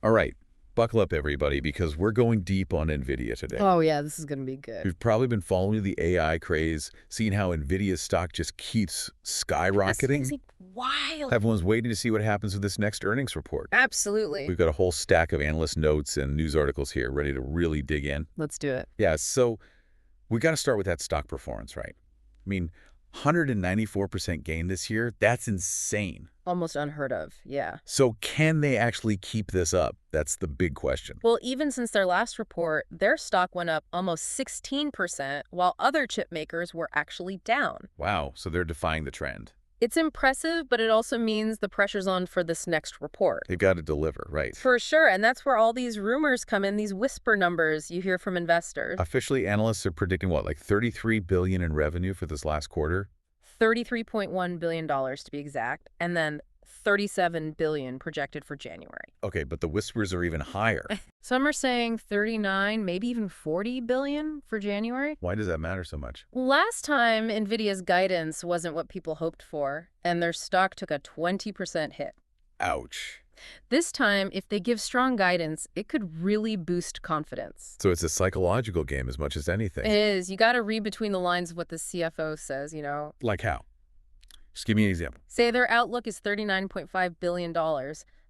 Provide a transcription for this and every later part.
All right, buckle up, everybody, because we're going deep on NVIDIA today. Oh, yeah, this is gonna be good. You've probably been following the AI craze, seeing how NVIDIA's stock just keeps This is, skyrocketing. like, wild. Everyone's waiting to see what happens with this next earnings report. Absolutely. We've got a whole stack of analyst notes and news articles here ready to really dig in. Let's do it. Yeah, so we got to start with that stock performance, right? I mean, 194% gain this year, that's insane. Almost unheard of, yeah. So can they actually keep this up? That's the big question. Well, even since their last report, their stock went up almost 16%, while other chip makers were actually down. Wow, so they're defying the trend. It's impressive, but it also means the pressure's on for this next report. They've got to deliver, right? For sure, and that's where all these rumors come in, these whisper numbers you hear from investors. Officially, analysts are predicting what, like $33 billion in revenue for this last quarter? $33.1 billion to be exact, and then $37 billion projected for January. Okay, but the whispers are even higher. Some are saying 39, maybe even 40 billion for January. Why does that matter so much? Last time, NVIDIA's guidance wasn't what people hoped for, and their stock took a 20% hit. Ouch. This time, if they give strong guidance, it could really boost confidence. So it's a psychological game as much as anything. It is. You got to read between the lines of what the CFO says, you know. Like how? Just give me an example. Say their outlook is $39.5 billion.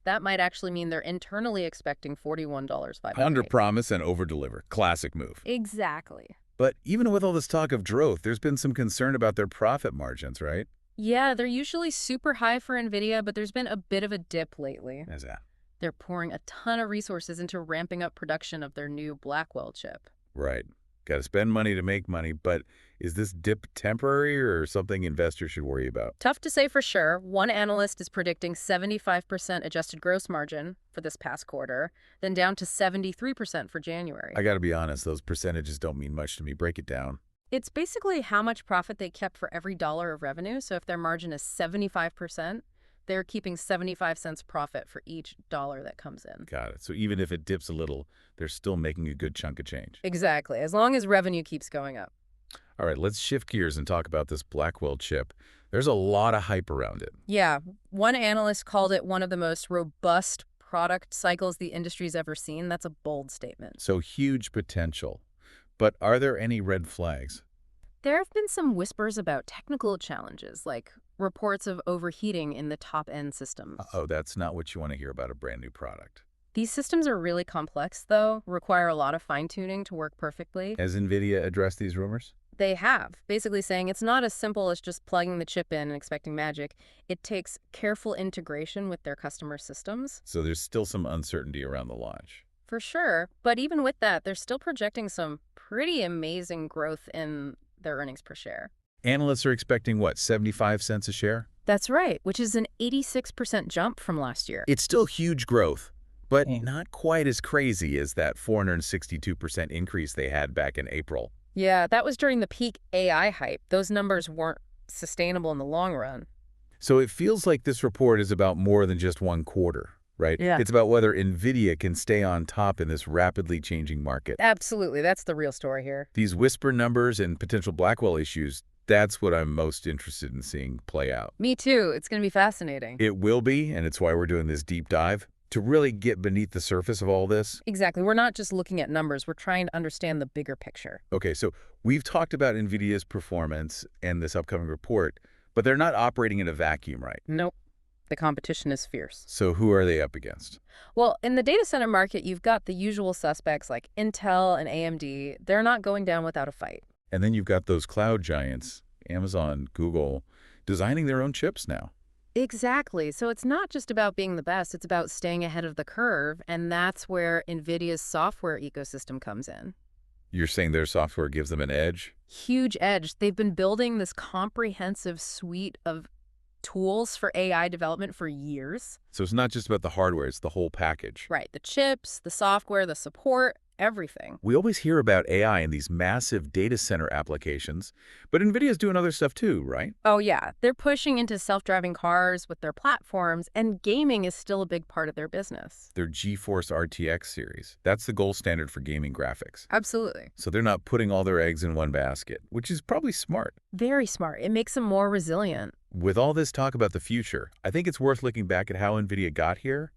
That might actually mean they're internally expecting $41.5. Under-promise and over-deliver. Classic move. Exactly. But even with all this talk of growth, there's been some concern about their profit margins, right? Yeah, they're usually super high for NVIDIA, but there's been a bit of a dip lately. How's that? They're pouring a ton of resources into ramping up production of their new Blackwell chip. Right. Got to spend money to make money, but is this dip temporary or something investors should worry about? Tough to say for sure. One analyst is predicting 75% adjusted gross margin for this past quarter, then down to 73% for January. I got to be honest, those percentages don't mean much to me. Break it down. It's basically how much profit they kept for every dollar of revenue. So if their margin is 75%, they're keeping 75 cents profit for each dollar that comes in. Got it. So even if it dips a little, they're still making a good chunk of change. Exactly, as long as revenue keeps going up. All right, let's shift gears and talk about this Blackwell chip. There's a lot of hype around it. Yeah, one analyst called it one of the most robust product cycles the industry's ever seen. That's a bold statement. So huge potential. But are there any red flags? There have been some whispers about technical challenges, like reports of overheating in the top-end systems. Oh, that's not what you want to hear about a brand new product. These systems are really complex, though, require a lot of fine-tuning to work perfectly. Has NVIDIA addressed these rumors? They have, basically saying it's not as simple as just plugging the chip in and expecting magic. It takes careful integration with their customer systems. So there's still some uncertainty around the launch. For sure, but even with that, they're still projecting some pretty amazing growth in their earnings per share. Analysts are expecting, what, 75 cents a share? That's right, which is an 86% jump from last year. It's still huge growth, but not quite as crazy as that 462% increase they had back in April. Yeah, that was during the peak AI hype. Those numbers weren't sustainable in the long run. So it feels like this report is about more than just one quarter, right? Yeah. It's about whether NVIDIA can stay on top in this rapidly changing market. Absolutely, that's the real story here. These whisper numbers and potential Blackwell issues, that's what I'm most interested in seeing play out. Me too. It's going to be fascinating. It will be, and it's why we're doing this deep dive, to really get beneath the surface of all this. Exactly. We're not just looking at numbers. We're trying to understand the bigger picture. Okay, so we've talked about NVIDIA's performance and this upcoming report, but they're not operating in a vacuum, right? Nope. The competition is fierce. So who are they up against? Well, in the data center market, you've got the usual suspects like Intel and AMD. They're not going down without a fight. And then you've got those cloud giants, Amazon, Google, designing their own chips now. Exactly. So it's not just about being the best, it's about staying ahead of the curve, and that's where NVIDIA's software ecosystem comes in. You're saying their software gives them an edge? Huge edge. They've been building this comprehensive suite of tools for AI development for years. So it's not just about the hardware, it's the whole package. Right. The chips, the software, the support, everything. We always hear about AI in these massive data center applications, but NVIDIA's doing other stuff too, right? Oh, yeah. They're pushing into self-driving cars with their platforms, and gaming is still a big part of their business. Their GeForce RTX series, that's the gold standard for gaming graphics. Absolutely. So they're not putting all their eggs in one basket, which is probably smart. Very smart. It makes them more resilient. With all this talk about the future, I think it's worth looking back at how NVIDIA got here.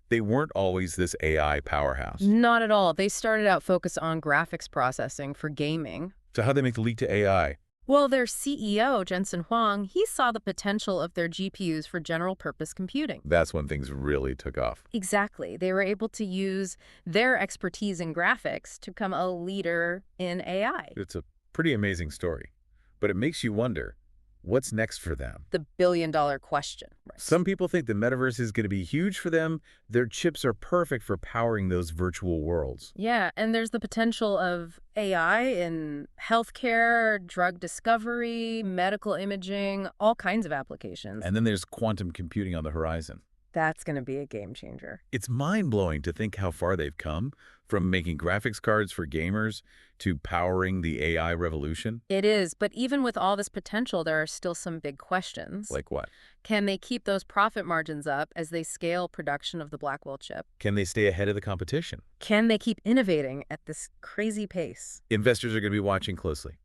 They weren't always this AI powerhouse. Not at all. They started out focused on graphics processing for gaming. So how'd they make the leap to AI? Well, their CEO, Jensen Huang, he saw the potential of their GPUs for general-purpose computing. That's when things really took off. Exactly. They were able to use their expertise in graphics to become a leader in AI. It's a pretty amazing story. But it makes you wonder, what's next for them? The billion-dollar question. Right. Some people think the metaverse is going to be huge for them. Their chips are perfect for powering those virtual worlds. Yeah, and there's the potential of AI in healthcare, drug discovery, medical imaging, all kinds of applications. And then there's quantum computing on the horizon. That's going to be a game changer. It's mind-blowing to think how far they've come, from making graphics cards for gamers to powering the AI revolution. It is, but even with all this potential, there are still some big questions. Like what? Can they keep those profit margins up as they scale production of the Blackwell chip? Can they stay ahead of the competition? Can they keep innovating at this crazy pace? Investors are going to be watching closely.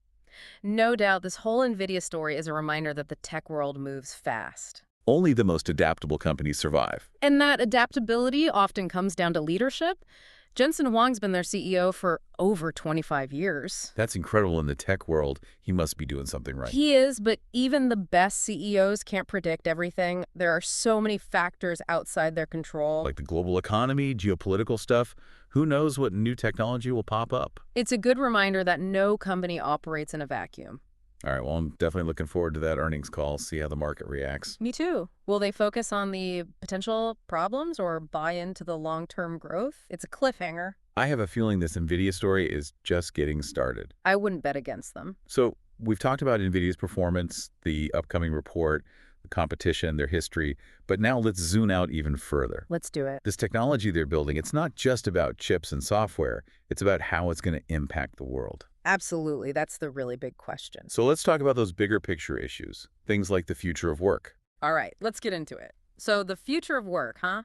No doubt, this whole NVIDIA story is a reminder that the tech world moves fast. Only the most adaptable companies survive. And that adaptability often comes down to leadership. Jensen Huang's been their CEO for over 25 years. That's incredible in the tech world. He must be doing something right. He is, but even the best CEOs can't predict everything. There are so many factors outside their control. Like the global economy, geopolitical stuff. Who knows what new technology will pop up? It's a good reminder that no company operates in a vacuum. All right, well, I'm definitely looking forward to that earnings call, see how the market reacts. Me too. Will they focus on the potential problems or buy into the long-term growth? It's a cliffhanger. I have a feeling this NVIDIA story is just getting started. I wouldn't bet against them. So we've talked about NVIDIA's performance, the upcoming report, the competition, their history, but now let's zoom out even further. Let's do it. This technology they're building, it's not just about chips and software. It's about how it's going to impact the world. Absolutely. That's the really big question. So let's talk about those bigger picture issues, things like the future of work. All right, let's get into it. So the future of work, huh?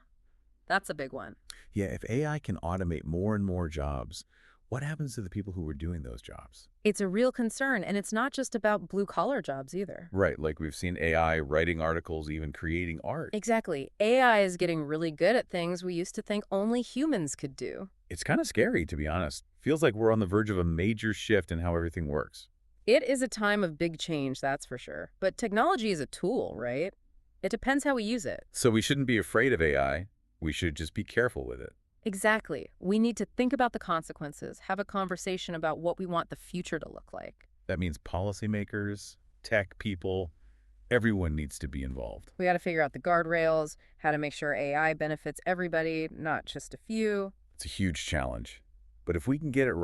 That's a big one. Yeah, if AI can automate more and more jobs, what happens to the people who were doing those jobs? It's a real concern, and it's not just about blue-collar jobs either. Right, like we've seen AI writing articles, even creating art. Exactly. AI is getting really good at things we used to think only humans could do. It's kind of scary, to be honest. Feels like we're on the verge of a major shift in how everything works. It is a time of big change, that's for sure. But technology is a tool, right? It depends how we use it. So we shouldn't be afraid of AI. We should just be careful with it. Exactly. We need to think about the consequences, have a conversation about what we want the future to look like. That means policymakers, tech people, everyone needs to be involved. We got to figure out the guardrails, how to make sure AI benefits everybody, not just a few. It's a huge challenge. But if we can get it right,